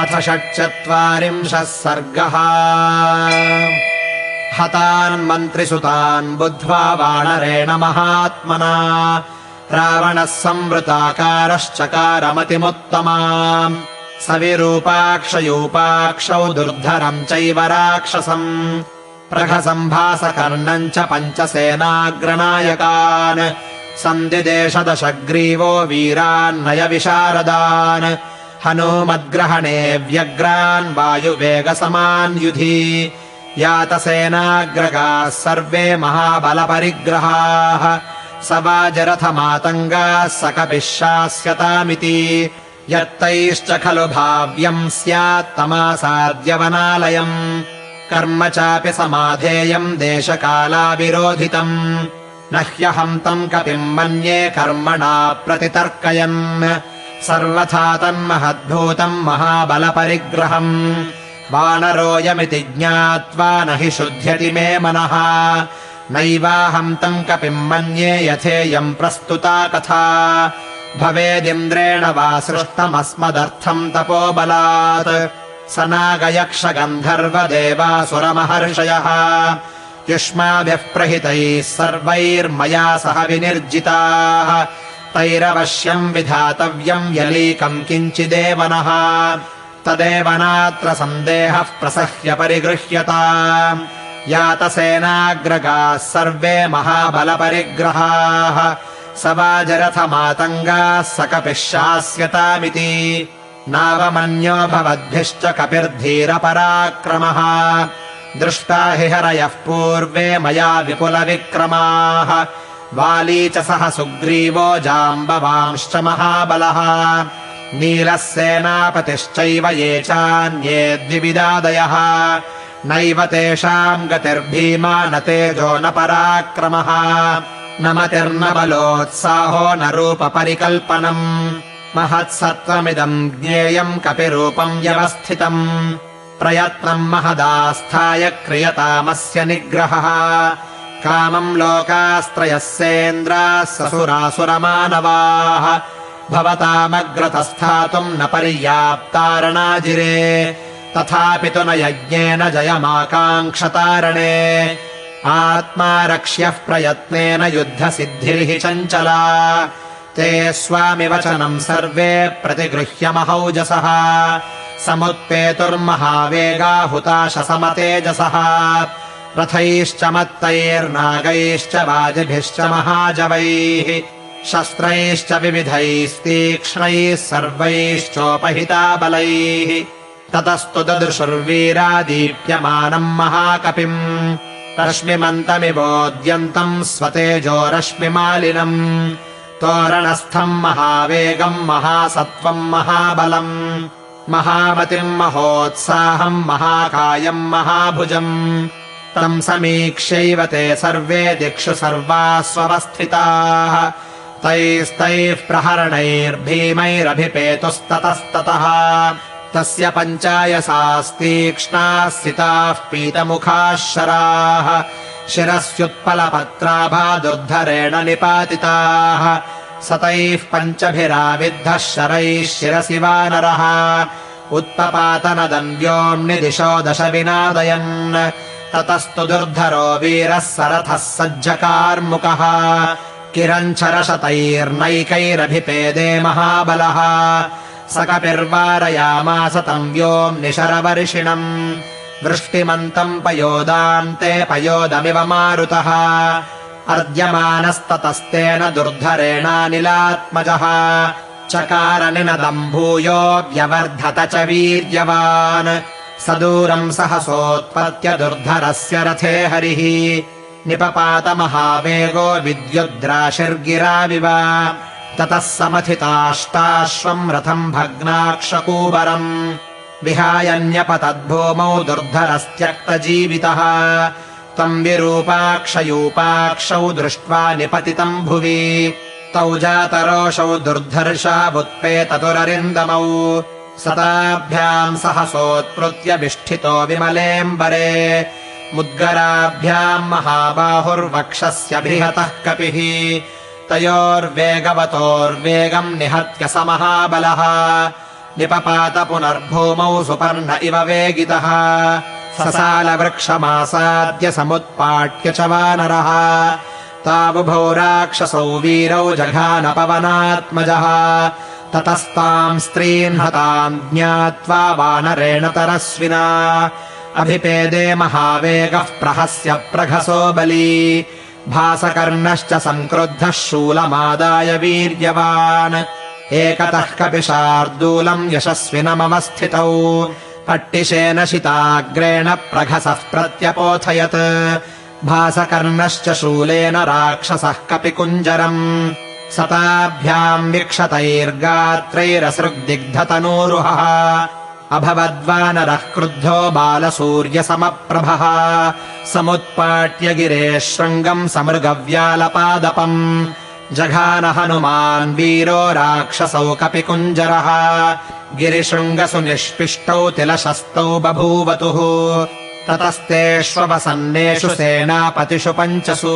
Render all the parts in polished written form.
अथ 46 सर्गः। हतान् मन्त्रिसुतान् बुद्ध्वा वानरेण महात्मना रावणः संवृताकारश्चकारमतिमुत्तमाम् सविरूपाक्षयूपाक्षौ दुर्धरम् चैव राक्षसम् प्रघसम्भासकर्णम् च पञ्चसेनाग्रनायकान् सन्दिदेश दशग्रीवो वीरान्नय विशारदान् हनूमद्ग्रहणे व्यग्रान् वायुवेगसमान् युधि यातसेनाग्रगाः सर्वे महाबलपरिग्रहाः सवाजरथमातङ्गाः सकपिः शास्यतामिति यत्तैश्च खलु भाव्यम् स्यात्तमासाद्यवनालयम् कर्म चापि समाधेयम् देशकालाविरोधितम् न ह्यहम् तम् कपिम् मन्ये कर्मणा प्रतितर्कयन् सर्वथा तन्महद्भूतम् महाबलपरिग्रहम् वानरोऽयमिति ज्ञात्वा न हि शुध्यति मे मनः नैवाहम् तम् कपिम् मन्ये यथेयम् प्रस्तुता कथा भवेदिन्द्रेण वा सृष्टमस्मदर्थम् तपोबलात् स नागयक्षगन्धर्वदेवासुरमहर्षयः युष्माभिः प्रहितैः सर्वैर्मया सह विनिर्जिताः तैरवश्यम् विधातव्यम् यलीकम् किञ्चिदेव नः तदेव नात्र सन्देहः प्रसह्य परिगृह्यता यातसेनाग्रगाः सर्वे महाबलपरिग्रहाः सवाजरथमातङ्गाः सकपिः शास्यतामिति नावमन्यो भवद्भिश्च कपिर्धीरपराक्रमः दृष्टा हि हरयः पूर्वे मया विपुलविक्रमाः वाली च सह सुग्रीवो जाम्बवांश्च महाबलः नीलः सेनापतिश्चैव ये चान्ये द्विविदादयः नैव तेषाम् गतिर्भीमा न तेजो न पराक्रमः न मतिर्न बलोत्साहो न रूपपरिकल्पनम् महत्सत्त्वमिदम् ज्ञेयम् कपिरूपम् व्यवस्थितम् प्रयत्नम् महदास्थाय क्रियतामस्य निग्रहः कामम् लोकास्त्रयस्येन्द्राः ससुरासुरमानवाः भवतामग्रतस्थातुम् न पर्याप्तारणाजिरे तथापि तु न यज्ञेन जयमाकाङ्क्षतारणे आत्मा रक्ष्यः प्रयत्नेन युद्धसिद्धिर्हि चञ्चला ते स्वामि वचनम् सर्वे प्रतिगृह्य महौजसः समुत्पेतुर्महावेगाहुताश समतेजसः रथैश्च मत्तैर्नागैश्च वाजिभिश्च महाजवैः शस्त्रैश्च विविधैस्तीक्ष्णैः सर्वैश्चोपहिता बलैः ततस्तु ददृशुर्वीरा दीप्यमानम् महाकपिम् रश्मिमन्तमिवोद्यन्तम् स्वतेजो रश्मिमालिनम् तोरणस्थम् महावेगम् महासत्त्वम् महाबलम् महामतिम् महोत्साहम् महाकायम् महाभुजम् तम् समीक्ष्यैव ते सर्वे दिक्षु सर्वास्वस्थिताः तैस्तैः प्रहरणैर्भीमैरभिपेतुस्ततस्ततः तस्य पञ्चायसास्तीक्ष्णाः सिताः पीतमुखाः शराः शिरस्युत्पलपत्राभा दुर्धरेण निपातिताः सतैः पञ्चभिराविद्धः शरैः शिरसि वानरः उत्पपातनदन् व्योम्नि दिशो दश विनादयन् ततस्तु दुर्धरो वीरः सरथः सज्जकार्मुकः किरञ्छरशतैर्नैकैरभिपेदे महाबलः स कपिर्वारयामास तम् व्योम्नि शरवर्षिणम् वृष्टिमन्तम् पयोदान्ते पयोदमिव मारुतः अर्द्यमानस्ततस्तेन दुर्धरेणानिलात्मजः चकारनिनदम् भूयो व्यवर्धत च वीर्यवान् स दूरम् सहसोत्पत्य दुर्धरस्य रथे हरिः निपपात महावेगो विद्युद्राशिर्गिराविव ततः समथिताष्टाश्वम् रथम् भग्नाक्षकूबरम् विहायन्यपतद्भूमौ दुर्धरस्त्यक्तजीवितः तम् विरूपाक्षयूपाक्षौ दृष्ट्वा निपतितम् भुवि तौ जातरोषौ दुर्धर्षावुत्पेततुररिन्दमौ सताभ्याम् सहसोत्पृत्य विष्ठितो विमलेऽम्बरे मुद्गराभ्याम् महाबाहुर्वक्षस्य बृहतः कपिः तयोर्वेगवतोर्वेगम् निहत्य स महाबलः निपपात पुनर्भूमौ सुपर्ण इव वेगितः ससालवृक्षमासाद्य समुत्पाट्य च वानरः तावुभौ राक्षसौ वीरौ जघानपवनात्मजः ततस्ताम् स्त्रीन् हताम् ज्ञात्वा वानरेण तरस्विना अभिपेदे महावेगः प्रहस्य प्रघसो बली भासकर्णश्च सङ्क्रुद्धः शूलमादाय वीर्यवान् एकतः कपिशार्दूलम् यशस्विनमवस्थितौ पट्टिशेन शिताग्रेण प्रघसः प्रत्यपोथयत् भासकर्णश्च शूलेन राक्षसः कपिकुञ्जरम् सताभ्याम् विक्षतैर्गात्रैरसृग्दिग्धतनूरुहः अभवद्वानरः क्रुद्धो बालसूर्यसमप्रभः समुत्पाट्य गिरेः शृङ्गम् समृगव्यालपादपम् जघान हनुमान् वीरो राक्षसौ कपिकुञ्जरः गिरिशृङ्गसु निष्पिष्टौ तिलशस्तौ बभूवतुः ततस्तेष्ववसन्नेषु सेनापतिषु पञ्चसु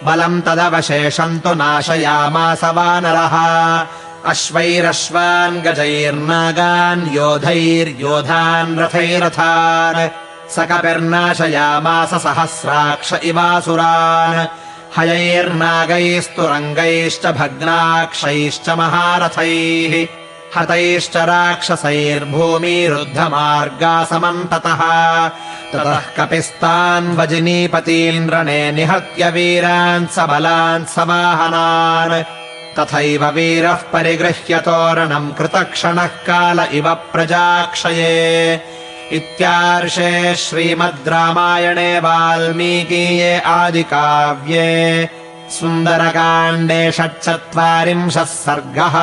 बलम् तदवशेषम् तु नाशयामास वानरः अश्वैरश्वान् गजैर्नागान् योधैर्योधान् रथैरथान् स कपिर्नाशयामास सहस्राक्ष इवासुरान् हयैर्नागैस्तुरङ्गैश्च भग्नाक्षैश्च महारथैः हतैश्च राक्षसैर्भूमिरुद्धमार्गासमन्ततः ततः कपिस्तान् वजिनीपतीन् रणे निहत्य वीरान् सबलान् सवाहनान् तथैव वीरः परिगृह्य तोरणम् कृतक्षणः काल इव प्रजाक्षये इत्यार्षे श्रीमद् रामायणे वाल्मीकीये आदिकाव्ये सुन्दरकाण्डे 46 सर्गः।